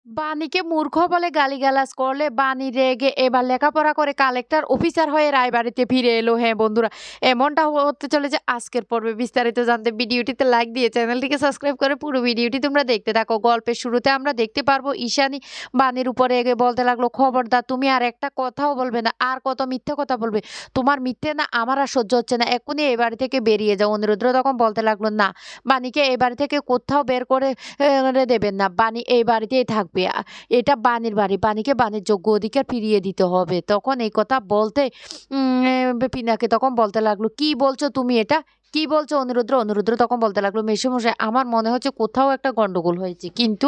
বাণীকে মূর্খ বলে গালিগালাজ করলে বাণী রেগে এবার লেখাপড়া করে কালেক্টর অফিসার হয়ে রায়বাড়িতে ফিরে এলো। হ্যাঁ বন্ধুরা, এমনটা হতে চলেছে আজকের পর্বে। বিস্তারিত জানতে ভিডিওটিতে লাইক দিয়ে চ্যানেলটিকে সাবস্ক্রাইব করে পুরো ভিডিওটি তোমরা দেখতে থাকো। গল্পের শুরুতে আমরা দেখতে পারবো ঈশানী বাণীর উপরে এগে বলতে লাগলো, খবরদার তুমি আর একটা কথাও বলবে না, আর কত মিথ্যে কথা বলবে, তোমার মিথ্যে না আমার আর সহ্য হচ্ছে না, এক্ষুনি এই বাড়ি থেকে বেরিয়ে যাও। অনিরুদ্র তখন বলতে লাগলো, না, বাণীকে এই বাড়ি থেকে কোথাও বের করে দেবেন না, বাণী এই বাড়িতেই থাকবে। এটা বাণীর বাড়ি, বাণীকে বাণীর যোগ্য অধিকার ফিরিয়ে দিতে হবে। তখন এই কথা বলতে পিনাকে তখন বলতে লাগলো, কি বলছো তুমি এটা, কি বলছো অনিরুদ্র? অনিরুদ্র তখন বলতে লাগলো, মেসোমশাই আমার মনে হচ্ছে কোথাও একটা গন্ডগোল হয়েছে। কিন্তু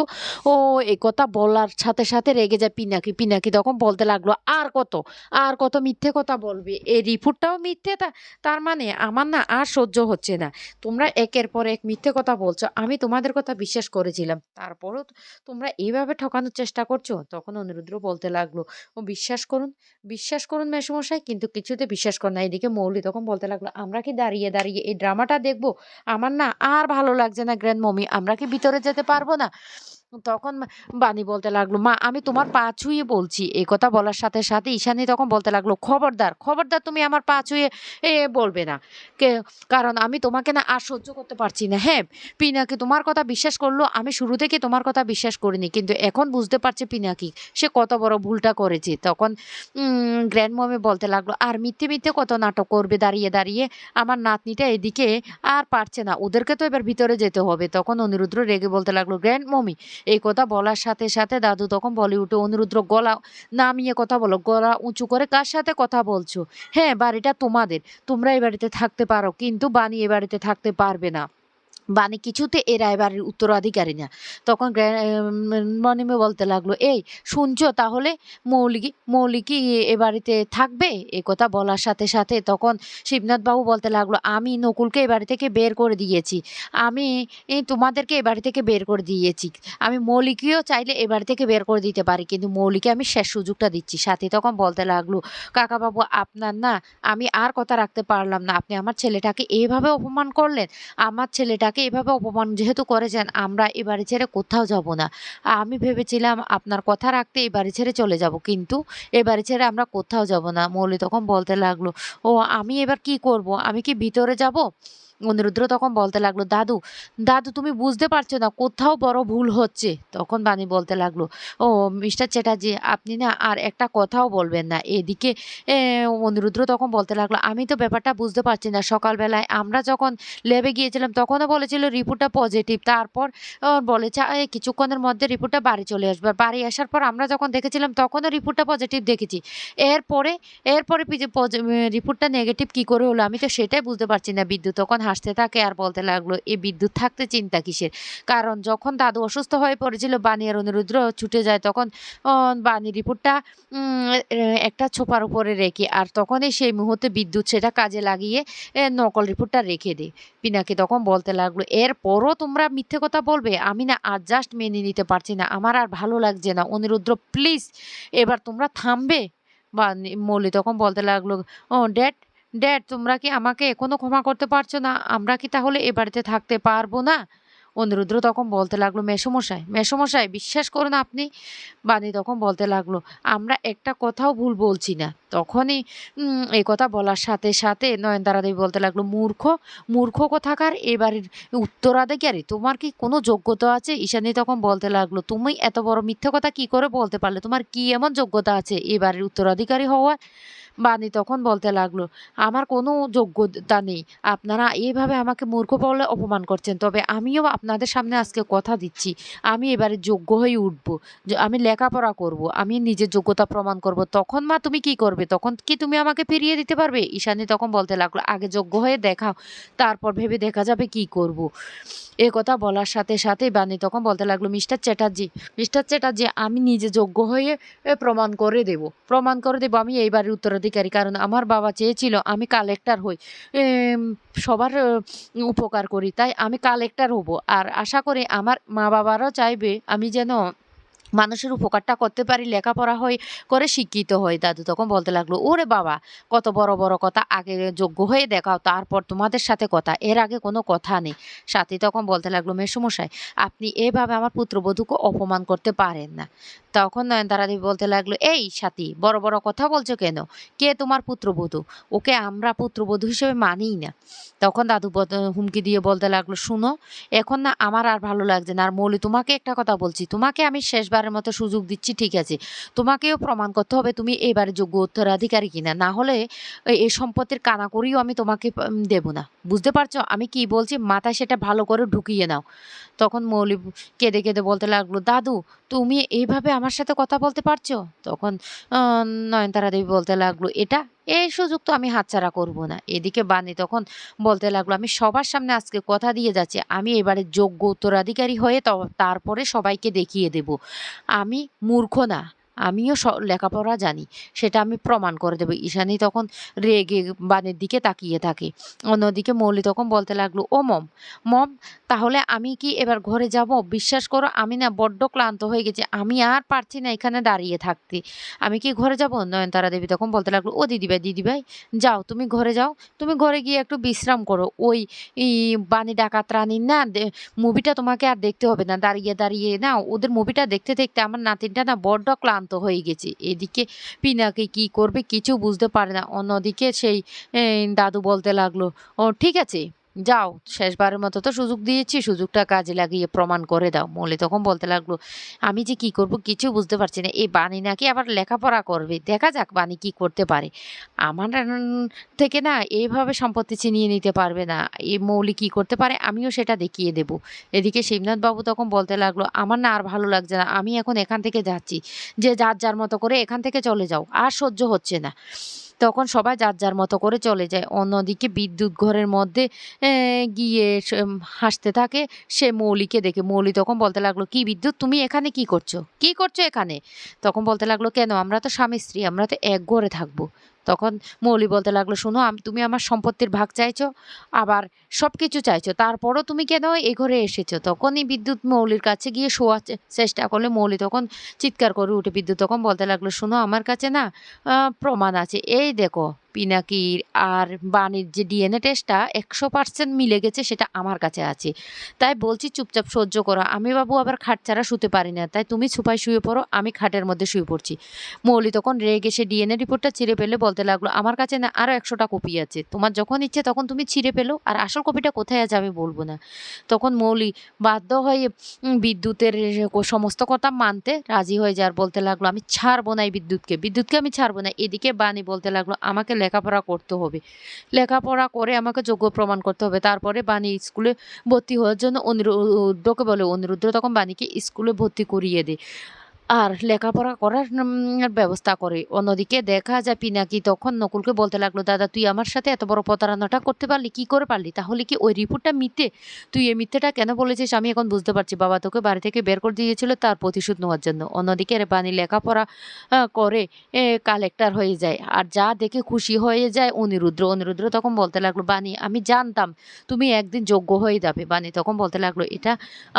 ও এই কথা বলার সাথে সাথে রেগে যায় পিনাকি। পিনাকি তখন বলতে লাগলো, আর কত মিথ্যে কথা বলবে, এই রিপোর্টটাও মিথ্যে, তার মানে আমার না আর সহ্য হচ্ছে না, তোমরা একের পর এক মিথ্যে কথা বলছো, আমি তোমাদের কথা বিশ্বাস করেছিলাম, তারপরও তোমরা এইভাবে ঠকানোর চেষ্টা করছো। তখন অনিরুদ্র বলতে লাগলো, ও বিশ্বাস করুন মেসোমশাই, কিন্তু কিছুতে বিশ্বাস কর না। এদিকে মৌলি তখন বলতে লাগলো, আমরা কি দাঁড়িয়ে দাঁড়িয়ে এই ড্রামাটা দেখবো? আমার না আর ভালো লাগছে না গ্র্যান্ড মমি, আমরা কি ভিতরে যেতে পারবো না? তখন বাণী বলতে লাগলো, মা আমি তোমার পা ছুঁয়ে বলছি। এই কথা বলার সাথে সাথে ঈশানী তখন বলতে লাগলো, খবরদার খবরদার তুমি আমার পা ছুঁয়ে বলবে না, কে, কারণ আমি তোমাকে না আর সহ্য করতে পারছি না। হ্যাঁ, পিনাকি তোমার কথা বিশ্বাস করলো, আমি শুরু থেকে তোমার কথা বিশ্বাস করিনি, কিন্তু এখন বুঝতে পারছে পিনাকি সে কত বড় ভুলটা করেছে। তখন গ্র্যান্ড মমি বলতে লাগলো, আর মিথ্যে মিথ্যে কত নাটক করবে দাঁড়িয়ে দাঁড়িয়ে, আমার নাতনিটা এদিকে আর পারছে না, ওদেরকে তো এবার ভিতরে যেতে হবে। তখন অনিরুদ্র রেগে বলতে লাগলো, গ্র্যান্ড মমি এই কথা বলার সাথে সাথে দাদু তখন বলে উঠে, অনিরুদ্র গলা নামিয়ে কথা বলো, গলা উঁচু করে কার সাথে কথা বলছো? হ্যাঁ, বাড়িটা তোমাদের, তোমরা এই বাড়িতে থাকতে পারো, কিন্তু বাণী এ বাড়িতে থাকতে পারবে না, বাণী কিছুতে এ রায়বাড়ির উত্তরাধিকারী না। তখন মনিমে বলতে লাগলো, এই শুনছো তাহলে, মৌলি কি এ বাড়িতে থাকবে? এ কথা বলার সাথে সাথে তখন শিবনাথ বাবু বলতে লাগলো, আমি নকুলকে এ বাড়ি থেকে বের করে দিয়েছি, আমি তোমাদেরকে এ বাড়ি থেকে বের করে দিয়েছি, আমি মৌলিকেও চাইলে এ বাড়ি থেকে বের করে দিতে পারি, কিন্তু মৌলিকে আমি শেষ সুযোগটা দিচ্ছি। সাথী তখন বলতে লাগলো, কাকাবাবু আপনার না আমি আর কথা রাখতে পারলাম না, আপনি আমার ছেলেটাকে এইভাবে অপমান করলেন, আমার ছেলেটাকে এভাবে অপমান যেহেতু করেছেন, আমরা এ বাড়ি ছেড়ে কোথাও যাব না। আমি ভেবেছিলাম আপনার কথা রাখতে এ বাড়ি ছেড়ে চলে যাব, কিন্তু এ বাড়ি ছেড়ে আমরা কোথাও যাব না। মৌলি তখন বলতে লাগলো, ও আমি এবার কি করব, আমি কি ভিতরে যাব? অনিরুদ্র তখন বলতে লাগলো, দাদু দাদু তুমি বুঝতে পারছো না কোথাও বড় ভুল হচ্ছে। তখন বাণী বলতে লাগলো, ও মিস্টার চ্যাটার্জি আপনি না আর একটা কথাও বলবেন না। এদিকে এ, অনিরুদ্র তখন বলতে লাগলো, আমি তো ব্যাপারটা বুঝতে পারছি না, সকালবেলায় আমরা যখন ল্যাবে গিয়েছিলাম তখনও বলেছিল রিপোর্টটা পজিটিভ, তারপর বলেছে কিছুক্ষণের মধ্যে রিপোর্টটা বাড়ি চলে আসবে, বাড়ি আসার পর আমরা যখন দেখেছিলাম তখনও রিপোর্টটা পজিটিভ দেখেছি, এরপরে এরপরে রিপোর্টটা নেগেটিভ কি করে হলো, আমি তো সেটাই বুঝতে পারছি না। বিদ্যুৎ তখন হাসতে থাকে আর বলতে লাগলো, এই বিদ্যুৎ থাকতে চিন্তা কিসের, কারণ যখন দাদু অসুস্থ হয়ে পড়েছিল বাণী আর অনিরুদ্র ছুটে যায়, তখন বাণী রিপোর্টটা একটা ছোপার উপরে রেখে, আর তখনই সেই মুহূর্তে বিদ্যুৎ সেটা কাজে লাগিয়ে নকল রিপোর্টটা রেখে দেয়। পিনাকি তখন বলতে লাগলো, এরপরও তোমরা মিথ্যে কথা বলবে, আমি না আর জাস্ট মেনে নিতে পারছি না, আমার আর ভালো লাগছে না, অনিরুদ্র প্লিজ এবার তোমরা থামবে? বা মৌলি তখন বলতে লাগলো, ও ড্যাড ড্যাড তোমরা কি আমাকে এখনো ক্ষমা করতে পারছো না, আমরা কি তাহলে এ বাড়িতে থাকতে পারবো না? অনিরুদ্র তখন বলতে লাগলো, মেসোমশাই মেসোমশাই বিশ্বাস করুন আপনি। বাণী তখন বলতে লাগলো, আমরা একটা কথাও ভুল বলছি না। তখনই এই কথা বলার সাথে সাথে নয়নতারা দেবী বলতে লাগলো, মূর্খ মূর্খ কোথাকার, এবারের উত্তরাধিকারী তোমার কি কোনো যোগ্যতা আছে? ঈশানী তখন বলতে লাগলো, তুমি এত বড় মিথ্যে কথা কি করে বলতে পারলে, তোমার কি এমন যোগ্যতা আছে এবারের উত্তরাধিকারী হওয়ার? বাণী তখন বলতে লাগলো, আমার কোনো যোগ্যতা নেই, আপনারা এইভাবে আমাকে মূর্খ বলে অপমান করছেন, তবে আমিও আপনাদের সামনে আজকে কথা দিচ্ছি, আমি এবারে যোগ্য হয়ে উঠবো, আমি লেখাপড়া করব, আমি নিজের যোগ্যতা প্রমাণ করব, তখন মা তুমি কি করবে, তখন কি তুমি আমাকে ফিরিয়ে দিতে পারবে? ঈশানী তখন বলতে লাগলো, আগে যোগ্য হয়ে দেখাও, তারপর ভেবে দেখা যাবে কি করব। এ কথা বলার সাথে সাথে বাণী তখন বলতে লাগলো, মিস্টার চ্যাটার্জি আমি নিজে যোগ্য হয়ে প্রমাণ করে দেব আমি এই বাড়ির উত্তরাধিকারী, কারণ আমার বাবা চেয়েছিল আমি কালেক্টর হই, সবার উপকার করি, তাই আমি কালেক্টর হব, আর আশা করি আমার মা বাবারাও চাইবে আমি যেন মানুষের উপকারটা করতে পারি, লেখাপড়া করে শিক্ষিত হই। দাদু তখন বলতে লাগলো, ওরে বাবা, কত বড় বড় কথা, আগে যোগ্য হয়ে দেখাও, তারপর তোমাদের সাথে কথা, এর আগে কোনো কথা নেই। সাথী তখন বলতে লাগলো, মেসোমশাই, আপনি এভাবে আমার পুত্রবধূকে অপমান করতে পারেন না। তখন নয়নতারা দেবী বলতে লাগলো, এই সাথী, বড় বড় কথা বলছো কেন? কে তোমার পুত্রবধূ? ওকে আমরা পুত্রবধূ হিসেবে মানিই না। তখন দাদু হুমকি দিয়ে বলতে লাগলো, শুনো, এখন না আমার আর ভালো লাগছে না। আর মৌলি, তোমাকে একটা কথা বলছি, তোমাকে আমি শেষবারের মতো সুযোগ দিচ্ছি, ঠিক আছে? তোমাকেও প্রমাণ করতে হবে তুমি এবারে যোগ্য উত্তরাধিকারী কিনা। না হলে এই সম্পত্তির কানাকড়িও আমি তোমাকে দেব না। বুঝতে পারছো আমি কি বলছি? মাথায় সেটা ভালো করে ঢুকিয়ে নাও। তখন মৌলি কেঁদে কেঁদে বলতে লাগলো, দাদু, তুমি এইভাবে আমার সাথে কথা বলতে পারছো? তখন নয়নতারা দেবী বলতে লাগলো, এই সুযোগ তো আমি হাতছাড়া করব না। এদিকে বানি তখন বলতে লাগলো, আমি সবার সামনে আজকে কথা দিয়ে যাচ্ছি, আমি এবারে যোগ্য উত্তরাধিকারী হয়ে তারপরে সবাইকে দেখিয়ে দেব আমি মূর্খ না। আমিও লেখাপড়া জানি, সেটা আমি প্রমাণ করে দেবো। ঈশানী তখন রেগে বানের দিকে তাকিয়ে থাকে। অন্যদিকে মৌলি তখন বলতে লাগলো, ও মম, মম, তাহলে আমি কি এবার ঘরে যাব? বিশ্বাস করো, আমি না বড্ড ক্লান্ত হয়ে গেছি, আমি আর পারছি না এখানে দাঁড়িয়ে থাকতে। আমি কি ঘরে যাব? নয়নতারা দেবী তখন বলতে লাগলো, ও দিদিভাই, দিদিভাই, যাও, তুমি ঘরে যাও, তুমি ঘরে গিয়ে একটু বিশ্রাম করো। ওই বানি ডাকাত রানীর না মুভিটা তোমাকে আর দেখতে হবে না। দাঁড়িয়ে দাঁড়িয়ে না ওদের মুভিটা দেখতে দেখতে আমার নাতিনটা না বড্ড ক্লান্ত হয়ে গেছে। এদিকে পিনাকি কি করবে কিছু বুঝতে পারে না। অন্যদিকে সেই দাদু বলতে লাগলো, ও ঠিক আছে, যাও, শেষবারের মতো তো সুযোগ দিয়েছি, সুযোগটা কাজে লাগিয়ে প্রমাণ করে দাও। মৌলি তখন বলতে লাগলো, আমি যে কি করব কিছু বুঝতে পারছি না। এই বানি নাকি আবার লেখাপড়া করবে, দেখা যাক বানি কি করতে পারে। আমার থেকে না এইভাবে সম্পত্তি ছিনিয়ে নিতে পারবে না। এই মৌলি কি করতে পারে আমিও সেটা দেখিয়ে দেব। এদিকে শিবনাথ বাবু তখন বলতে লাগলো, আমার না আর ভালো লাগছে না, আমি এখন এখান থেকে যাচ্ছি। যে যার যার মতো করে এখান থেকে চলে যাও, আর সহ্য হচ্ছে না। তখন সবাই যার যার মতো করে চলে যায়। অন্যদিকে বিদ্যুৎ ঘরের মধ্যে গিয়ে হাসতে থাকে সে মৌলিকে দেখে। মৌলি তখন বলতে লাগলো, কি বিদ্যুৎ, তুমি এখানে কি করছো? কি করছো এখানে? তখন বলতে লাগলো, কেন, আমরা তো স্বামী স্ত্রী, আমরা তো এক ঘরে থাকবো। তখন মৌলি বলতে লাগলো, শোনো, তুমি আমার সম্পত্তির ভাগ চাইছো, আবার সব কিছু চাইছো, তারপরও তুমি কেন এই ঘরে এসেছো? তখনই বিদ্যুৎ মৌলির কাছে গিয়ে শোয়ার চেষ্টা করলে মৌলি তখন চিৎকার করে উঠে। বিদ্যুৎ তখন বলতে লাগলো, শোনো, আমার কাছে না প্রমাণ আছে, এই দেখো, পিনাকির আর বানির যে ডিএনএ টেস্টটা 100% মিলে গেছে, সেটা আমার কাছে আছে। তাই বলছি চুপচাপ সহ্য করো। আমি বাবু আবার খাট ছাড়া শুতে পারি না, তাই তুমি সোফায় শুয়ে পড়ো, আমি খাটের মধ্যে শুয়ে পড়ছি। মৌলি তখন রেগে সে ডিএনএ রিপোর্টটা ছিঁড়ে ফেলে বলতে লাগলো, আমার কাছে না আরও 100টা কপি আছে, তোমার যখন ইচ্ছে তখন তুমি ছিঁড়ে ফেলো, আর আসল কপিটা কোথায় আছে আমি বলবো না। তখন মৌলি বাধ্য হয়ে বিদ্যুতের সমস্ত কথা মানতে রাজি হয়ে যায় আর বলতে লাগলো, আমি ছাড়বো না এই বিদ্যুৎকে, বিদ্যুৎকে আমি ছাড়বো না। এদিকে বানি বলতে লাগলো, আমাকে লেখাপড়া করতে হবে, লেখাপড়া করে আমাকে যোগ্য প্রমাণ করতে হবে। তারপরে বানি স্কুলে ভর্তি হওয়ার জন্য অনিরুদ্ধকে বলে। অনিরুদ্ধ তখন বানিকে স্কুলে ভর্তি করিয়ে দেয় আর লেখাপড়া করার ব্যবস্থা করে। অন্যদিকে দেখা যায় পিনাকি তখন নকুলকে বলতে লাগলো, দাদা, তুই আমার সাথে এত বড় প্রতারণাটা করতে পারলি, কি করে পারলি? তাহলে কি ওই রিপোর্টটা মিথ্যে? তুই এই মিথ্যেটা কেন বলেছিস আমি এখন বুঝতে পারছি। বাবা তোকে বাড়ি থেকে বের করে দিয়েছিল তার প্রতিশোধ নেওয়ার জন্য। অন্যদিকে বানি লেখাপড়া করে কালেক্টর হয়ে যায় আর যা দেখে খুশি হয়ে যায় অনিরুদ্র। অনিরুদ্র তখন বলতে লাগলো, বানি, আমি জানতাম তুমি একদিন যোগ্য হয়ে যাবে। বানি তখন বলতে লাগলো, এটা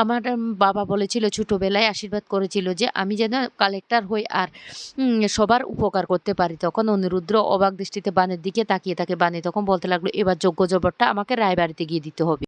আমার বাবা বলেছিল, ছোটবেলায় আশীর্বাদ করেছিল যে আমি যেন কালেক্টর হই আর সবার উপকার করতে পারি। তখন অনিরুদ্র অবাক দৃষ্টিতে বানের দিকে তাকিয়ে থাকে। বানি তখন বলতে লাগলো, এবার যোগ্য জবরটা আমাকে রায়বাড়িতে গিয়ে দিতে হবে।